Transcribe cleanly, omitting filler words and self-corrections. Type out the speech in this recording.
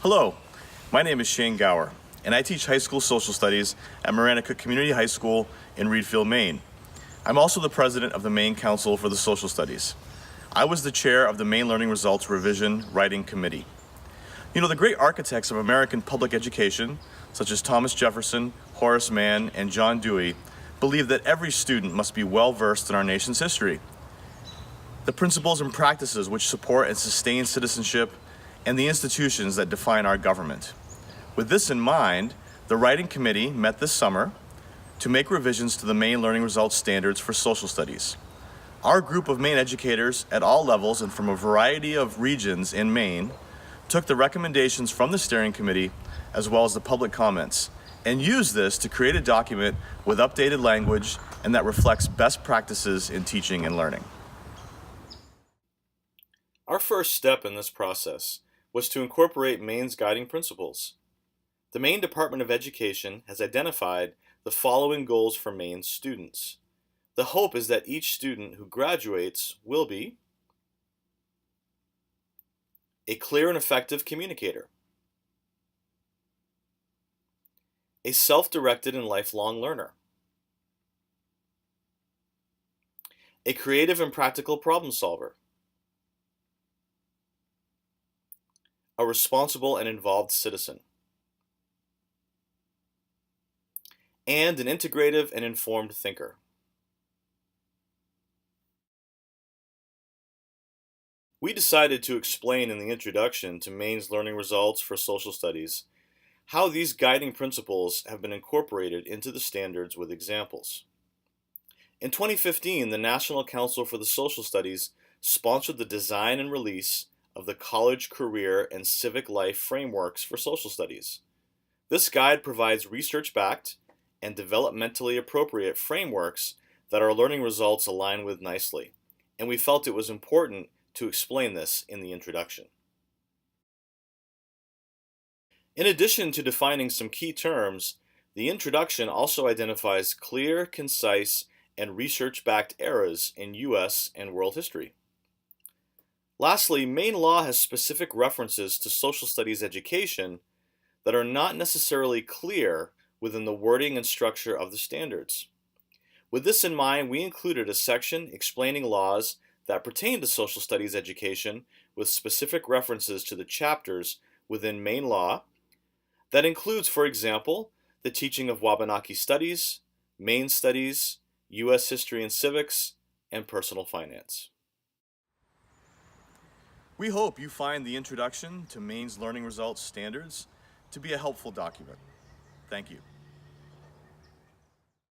Hello, my name is Shane Gower, and I teach high school social studies at Maranacook Community High School in Reedfield, Maine. I'm also the president of the Maine Council for the Social Studies. I was the chair of the Maine Learning Results Revision Writing Committee. You know, the great architects of American public education, such as Thomas Jefferson, Horace Mann, and John Dewey, believed that every student must be well versed in our nation's history. The principles and practices which support and sustain citizenship, and the institutions that define our government. With this in mind, the Writing Committee met this summer to make revisions to the Maine Learning Results Standards for Social Studies. Our group of Maine educators at all levels and from a variety of regions in Maine took the recommendations from the steering committee as well as the public comments and used this to create a document with updated language and that reflects best practices in teaching and learning. Our first step in this process was to incorporate Maine's guiding principles. The Maine Department of Education has identified the following goals for Maine's students. The hope is that each student who graduates will be a clear and effective communicator, a self-directed and lifelong learner, a creative and practical problem solver, a responsible and involved citizen, and an integrative and informed thinker. We decided to explain in the introduction to Maine's Learning Results for Social Studies how these guiding principles have been incorporated into the standards with examples. In 2015, the National Council for the Social Studies sponsored the design and release of the College, Career, and Civic Life Frameworks for Social Studies. This guide provides research-backed and developmentally appropriate frameworks that our learning results align with nicely, and we felt it was important to explain this in the introduction. In addition to defining some key terms, the introduction also identifies clear, concise, and research-backed eras in U.S. and world history. Lastly, Maine law has specific references to social studies education that are not necessarily clear within the wording and structure of the standards. With this in mind, we included a section explaining laws that pertain to social studies education with specific references to the chapters within Maine law that includes, for example, the teaching of Wabanaki studies, Maine studies, U.S. history and civics, and personal finance. We hope you find the introduction to Maine's Learning Results Standards to be a helpful document. Thank you.